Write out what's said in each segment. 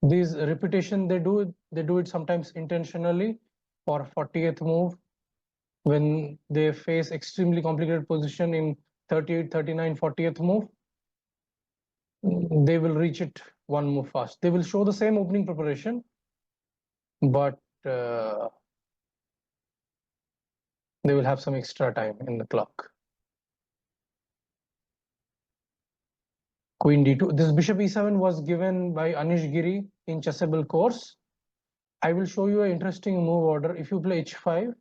These repetition they do it sometimes intentionally for 40th move when they face extremely complicated position in 38, 39, 40th move. They will reach it one move fast. They will show the same opening preparation, but they will have some extra time in the clock. Queen d2. This bishop e7 was given by Anish Giri in chessable course. I will show you an interesting move order. If you play h5,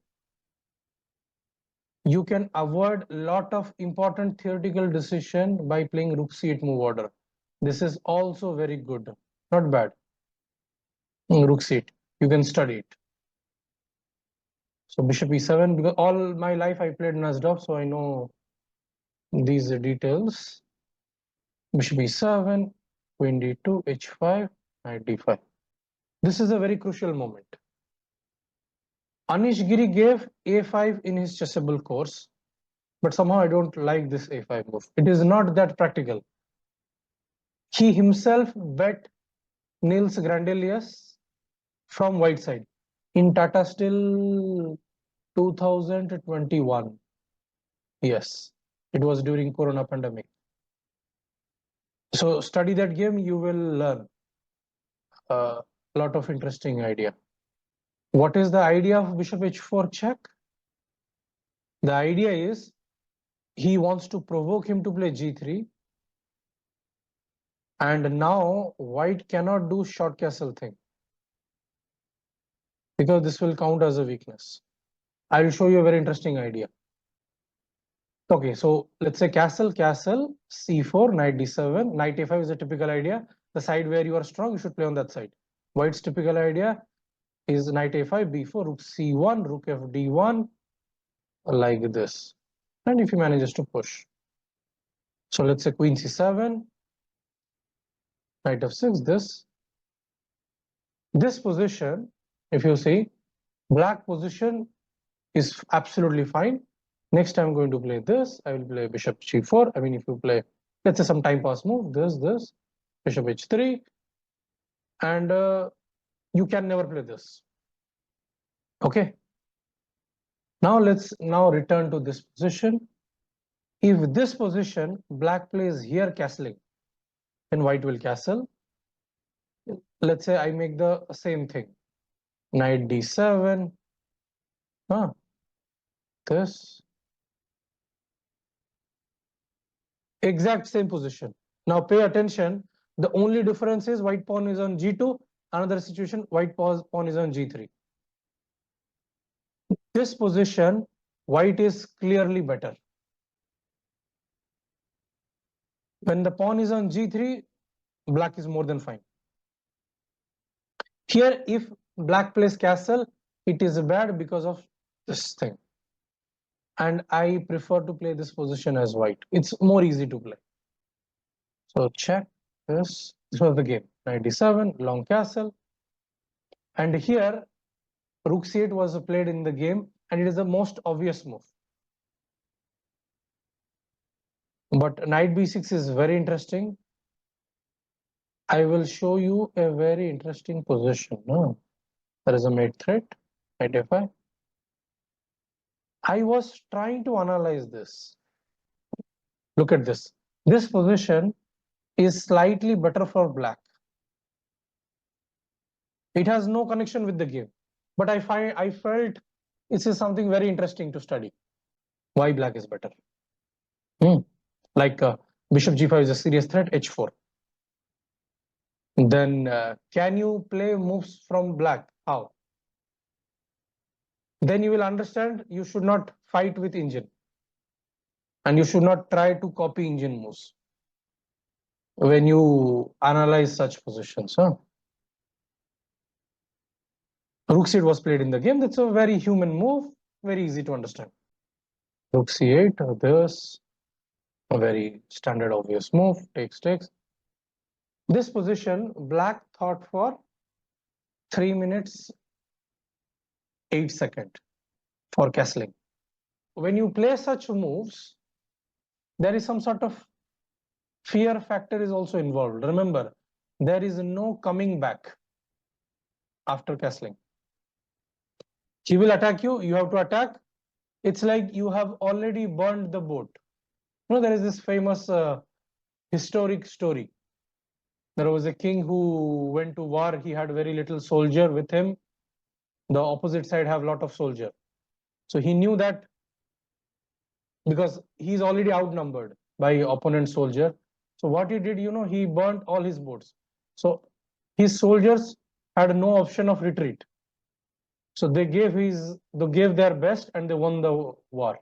you can avoid a lot of important theoretical decision by playing rook c8 move order. This is also very good, not bad. Rook c8, you can study it. So bishop e7, because all my life I played Najdorf, so I know these details. Bishop e7, queen d2, h5, knight d5. This is a very crucial moment. Anish Giri gave a5 in his chessable course, but somehow I don't like this a5 move. It is not that practical. He himself bet Niels Grandelius from white side in Tata Steel 2021. Yes, it was during Corona pandemic. So study that game, you will learn a lot of interesting idea. What is the idea of bishop h4 check? The idea is he wants to provoke him to play g3, and now white cannot do short castle thing because this will count as a weakness. I will show you a very interesting idea. Okay, so let's say castle, c4, knight d7, knight a5 is a typical idea. The side where you are strong, you should play on that side. White's typical idea is knight a5, b4, rook c1, rook fd1, like this. And if he manages to push. So let's say queen c7, knight f6, this position, if you see, black position is absolutely fine. Next I'm going to play this. I will play bishop g4. I mean, if you play, let's say some time pass move, this, bishop h3, and you can never play this. Okay. Now let's return to this position. If this position, black plays here castling, then white will castle. Let's say I make the same thing. Knight d7. This. Exact same position. Now pay attention. The only difference is white pawn is on g2. Another situation, white pawn is on g3. This position, white is clearly better. When the pawn is on g3, black is more than fine. Here, if black plays castle, it is bad because of this thing. And I prefer to play this position as white. It's more easy to play. So check this. This was the game. Knight d7, long castle. And here, rook c8 was played in the game, and it is the most obvious move. But knight b6 is very interesting. I will show you a very interesting position. No, there is a mate threat, knight f5. I was trying to analyze this. Look at this. This position is slightly better for black. It has no connection with the game, but I felt this is something very interesting to study. Why black is better? Like bishop g5 is a serious threat, h4. Then can you play moves from black? How? Then you will understand you should not fight with engine, and you should not try to copy engine moves when you analyze such positions. Rook c8 was played in the game. That's a very human move, very easy to understand. Rook c8, this, a very standard obvious move, takes. This position, black thought for 3 minutes 8 seconds for castling. When you play such moves, there is some sort of fear factor is also involved. Remember, there is no coming back after castling. He will attack you, you have to attack. It's like you have already burned the boat. There is this famous historic story. There was a king who went to war. He had very little soldier with him. The opposite side have a lot of soldier. So he knew that because he's already outnumbered by opponent soldier. So what he did, he burnt all his boats. So his soldiers had no option of retreat. So they gave their best and they won the war.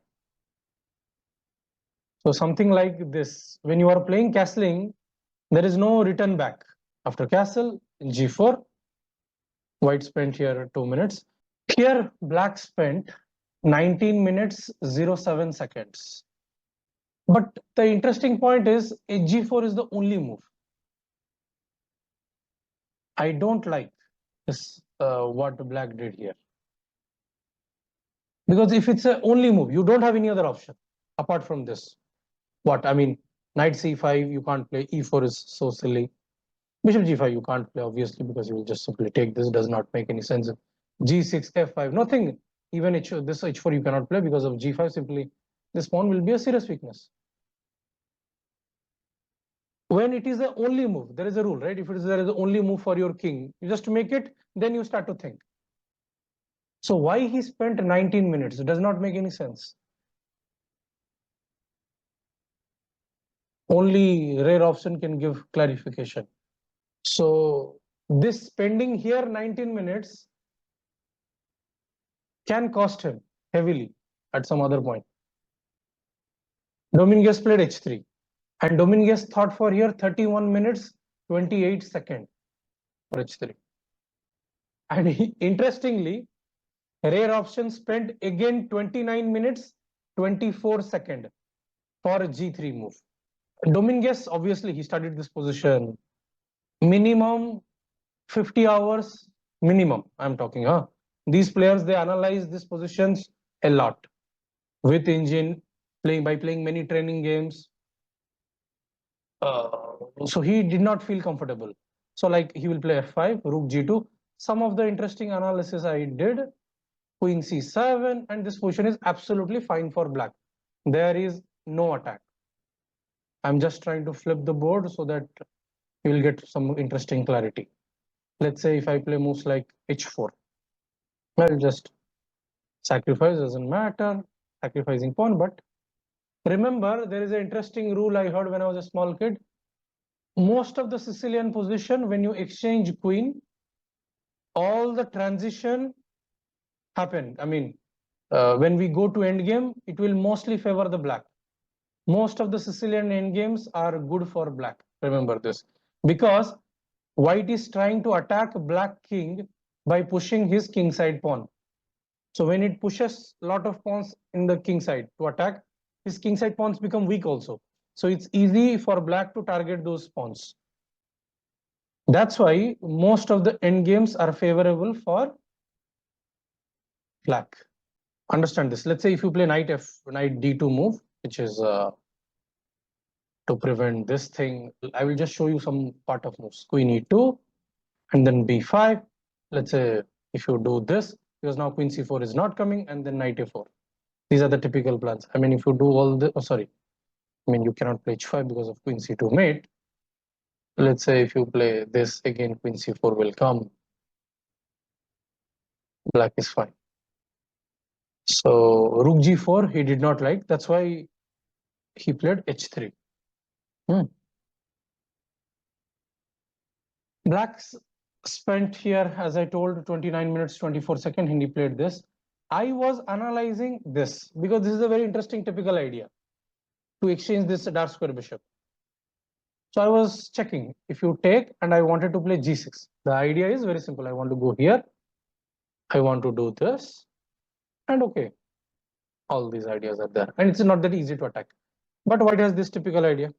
So something like this. When you are playing castling, there is no return back. After castle, G4, white spent here 2 minutes. Here, black spent 19 minutes 07 seconds. But the interesting point is G4 is the only move. I don't like this, what black did here. Because if it's a only move, you don't have any other option apart from this. Knight C5, you can't play. E4 is so silly. Bishop G5, you can't play, obviously, because you will just simply take this. Does not make any sense. G6, F5, nothing. Even this H4 you cannot play because of G5. Simply, this pawn will be a serious weakness. When it is the only move, there is a rule, right? If there is the only move for your king, you just make it, then you start to think. So why he spent 19 minutes? It does not make any sense. Only rare Robson can give clarification. So this spending here 19 minutes can cost him heavily at some other point. Dominguez played H3 and Dominguez thought for here 31 minutes 28 seconds for H3. And interestingly, rare Robson spent again 29 minutes 24 seconds for a G3 move. Dominguez, obviously, he studied this position minimum 50 hours minimum. I'm talking. These players, they analyze these positions a lot with engine, by playing many training games. So he did not feel comfortable. So like he will play F5, Rook G2. Some of the interesting analysis I did, Queen C7, and this position is absolutely fine for black. There is no attack. I'm just trying to flip the board so that you will get some interesting clarity. Let's say if I play moves like H4, I'll just sacrifice, doesn't matter, sacrificing pawn. But remember, there is an interesting rule I heard when I was a small kid. Most of the Sicilian position, when you exchange queen, all the transition happen. When we go to endgame, it will mostly favor the black. Most of the Sicilian endgames are good for black. Remember this, because white is trying to attack black king by pushing his king side pawn. So when it pushes a lot of pawns in the king side to attack, his king side pawns become weak also. So it's easy for black to target those pawns. That's why most of the endgames are favorable for black. Understand this. Let's say if you play knight D2 move, which is to prevent this thing, I will just show you some part of moves. Queen E2 and then B5. Let's say if you do this, because now Queen C4 is not coming, and then knight A4. These are the typical plans. If you do all the, you cannot play H5 because of Queen C2 mate. Let's say if you play this again, Queen C4 will come. Black is fine. So Rook G4 he did not like. That's why he played H3. Black's spent here, as I told, 29 minutes 24 seconds, and he played this. I was analyzing this because this is a very interesting typical idea to exchange this dark square bishop. So I was checking if you take, and I wanted to play G6. The idea is very simple. I want to go here. I want to do this, and okay, all these ideas are there, and it's not that easy to attack. But white has this typical idea,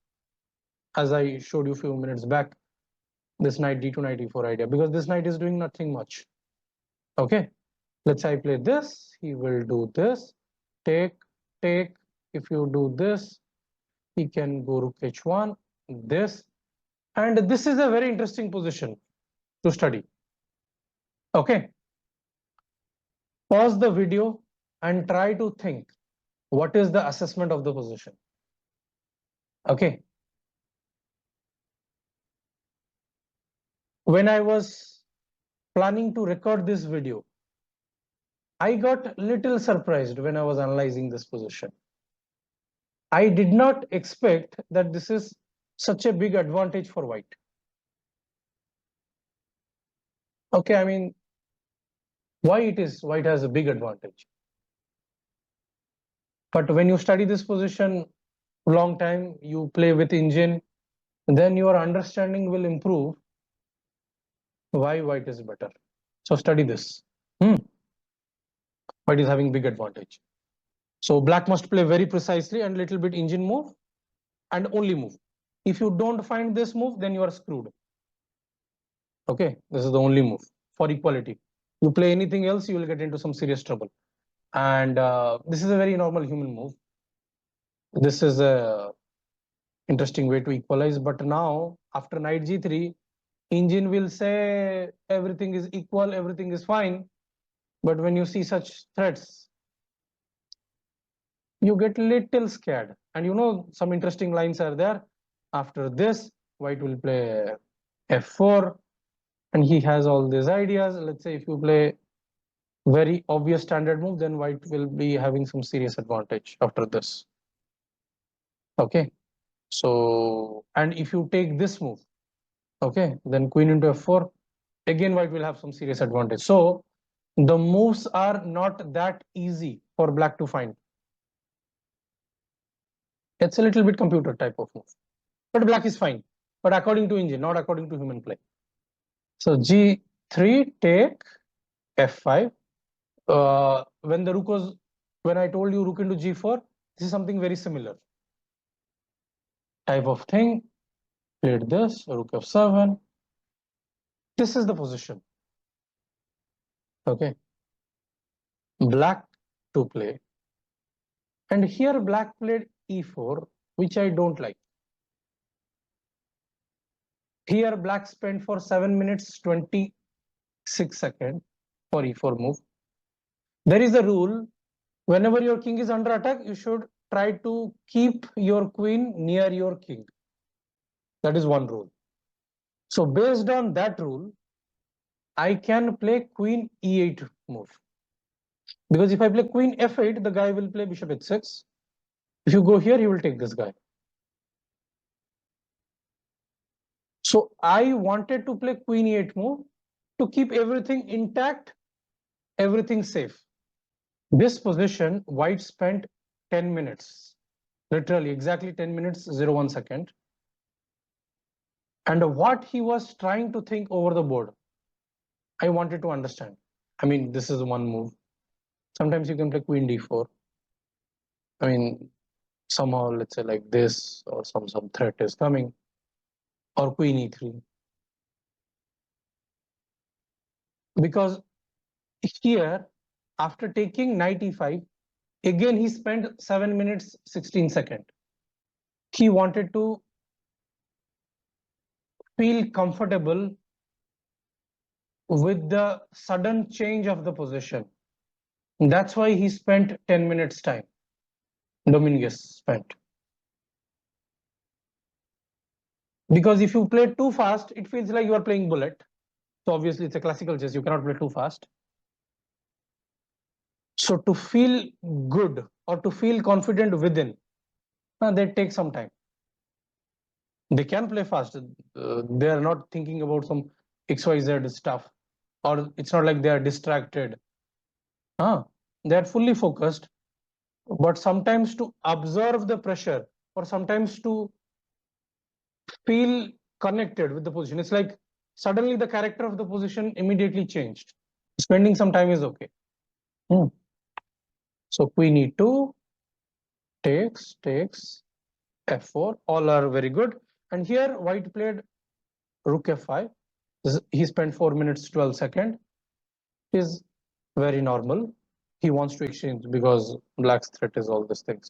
as I showed you a few minutes back. This knight D2, knight E4 idea, because this knight is doing nothing much. Okay, let's say I play this, he will do this, take. If you do this, he can go Rook H1, this, And this is a very interesting position to study. Okay. Pause the video and try to think what is the assessment of the position. Okay. When I was planning to record this video, I got little surprised when I was analyzing this position. I did not expect that this is such a big advantage for white. Okay, I mean, why it is white has a big advantage. But when you study this position long time, you play with engine, then your understanding will improve why white is better. So study this. White is having big advantage. So black must play very precisely and little bit engine move and only move. If you don't find this move, then you are screwed. Okay, this is the only move for equality. You play anything else, you will get into some serious trouble. And this is a very normal human move. This is a interesting way to equalize. But now, after knight g3, engine will say everything is equal, everything is fine. But when you see such threats, you get little scared. And you know, some interesting lines are there. After this, white will play f4. And he has all these ideas. Let's say if you play very obvious standard move, then white will be having some serious advantage after this. Okay. So, and if you take this move, okay, then queen into f4, again white will have some serious advantage. So the moves are not that easy for black to find. It's a little bit computer type of move, but black is fine, but according to engine, not according to human play. So g3 take f5. When I told you rook into g4, this is something very similar type of thing. Played this, rook f7. This is the position. Okay. Black to play. And here black played e4, which I don't like. Here black spent for 7 minutes 26 seconds for e4 move. There is a rule, whenever your king is under attack, you should try to keep your queen near your king. That is one rule. So based on that rule, I can play queen e8 move. Because if I play queen f8, the guy will play bishop h6. If you go here, he will take this guy. So I wanted to play queen e8 move to keep everything intact, everything safe. This position, white spent 10 minutes, literally exactly 10 minutes, 01 second. And what he was trying to think over the board, I wanted to understand. I mean, this is one move. Sometimes you can play queen d4. I mean, somehow, let's say like this, or some threat is coming, or queen e3. Because here, after taking knight e5, again he spent 7 minutes 16 seconds. He wanted to feel comfortable with the sudden change of the position. That's why he spent 10 minutes time. Dominguez spent. Because if you play too fast, it feels like you are playing bullet. So obviously it's a classical chess, you cannot play too fast. So to feel good or to feel confident within, they take some time. They can play fast. They are not thinking about some XYZ stuff, or it's not like they are distracted. They are fully focused, but sometimes to observe the pressure or sometimes to feel connected with the position. It's like suddenly the character of the position immediately changed. Spending some time is okay. So queen e2 takes f4, all are very good. And here white played rook f5. He spent 4 minutes 12 seconds. Is very normal. He wants to exchange because black's threat is all these things.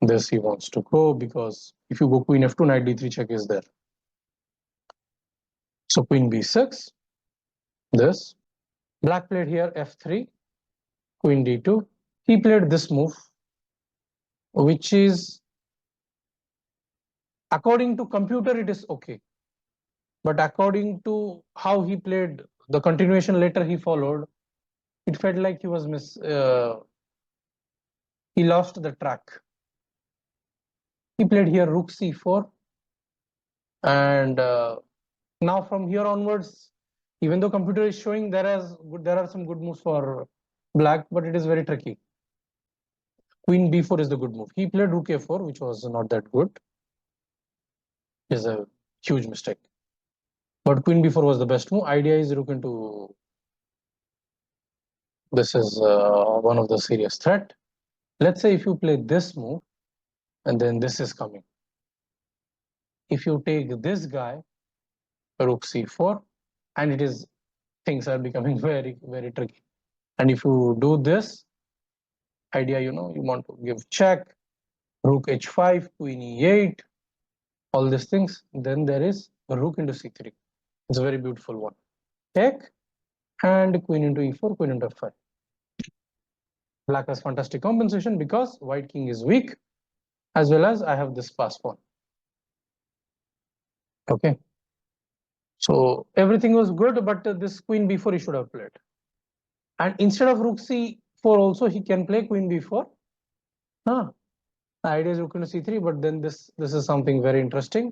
This he wants to go because if you go queen f2, knight d3 check is there. So queen b6, this. Black played here f3, queen d2. He played this move, which is, according to computer, it is okay. But according to how he played, the continuation later he followed, it felt like he was he lost the track. He played here rook c4, and now from here onwards, even though computer is showing there are some good moves for black, but it is very tricky. Queen b4 is the good move. He played rook a4, which was not that good. It is a huge mistake. But queen b4 was the best move. Idea is rook into. This is one of the serious threat. Let's say if you play this move, and then this is coming. If you take this guy, rook c4, and it is, things are becoming very, very tricky. And if you do this, idea, you want to give check, rook h5, queen e8, all these things, then there is rook into c3. It's a very beautiful one. Take, and queen into e4, queen into f5. Black has fantastic compensation because white king is weak, as well as I have this pass pawn. Okay. So everything was good, but this queen b4 he should have played. And instead of rook c4 also, he can play queen b4. The idea is rook into c3, but then this is something very interesting.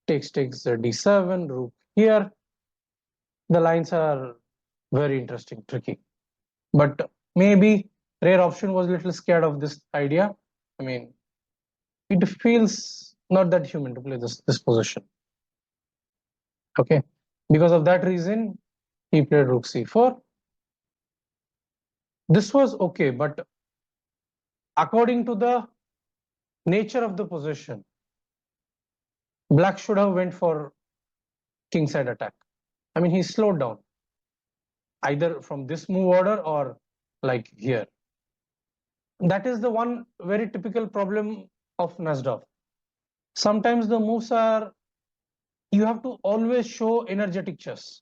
Takes d7, rook here. The lines are very interesting, tricky. But maybe rare option was a little scared of this idea. I mean, it feels not that human to play this position. Okay, because of that reason, he played rook c4. This was okay, but according to the nature of the position, black should have went for kingside attack. I mean, he slowed down either from this move order or like here. That is the one very typical problem of Najdorf. Sometimes the moves are, you have to always show energetic chess.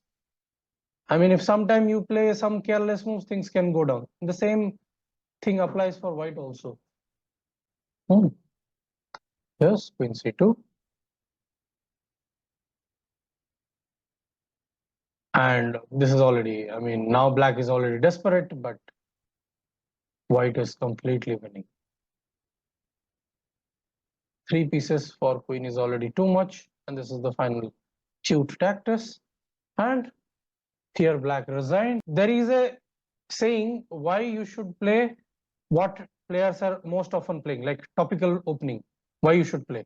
I mean, if sometime you play some careless moves, things can go down. The same thing applies for white also. Yes, queen c2. And this is already, I mean, now black is already desperate, but white is completely winning. 3 pieces for queen is already too much, and this is the final cute tactics. And here black resigned. There is a saying why you should play what players are most often playing, like topical opening, why you should play.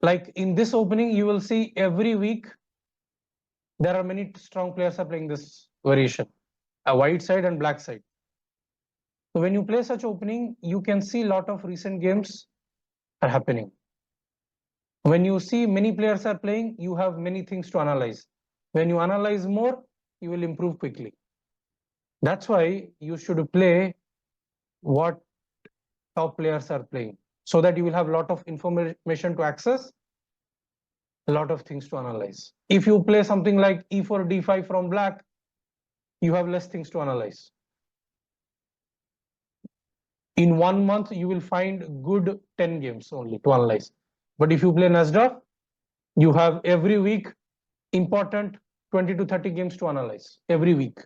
Like in this opening, you will see every week there are many strong players are playing this variation, a white side and black side. So when you play such opening, you can see a lot of recent games are happening. When you see many players are playing, you have many things to analyze. When you analyze more, you will improve quickly. That's why you should play what top players are playing, so that you will have a lot of information to access, a lot of things to analyze. If you play something like e4 d5 from black, you have less things to analyze. In 1 month, you will find good 10 games only to analyze. But if you play Najdorf, you have every week important 20 to 30 games to analyze every week.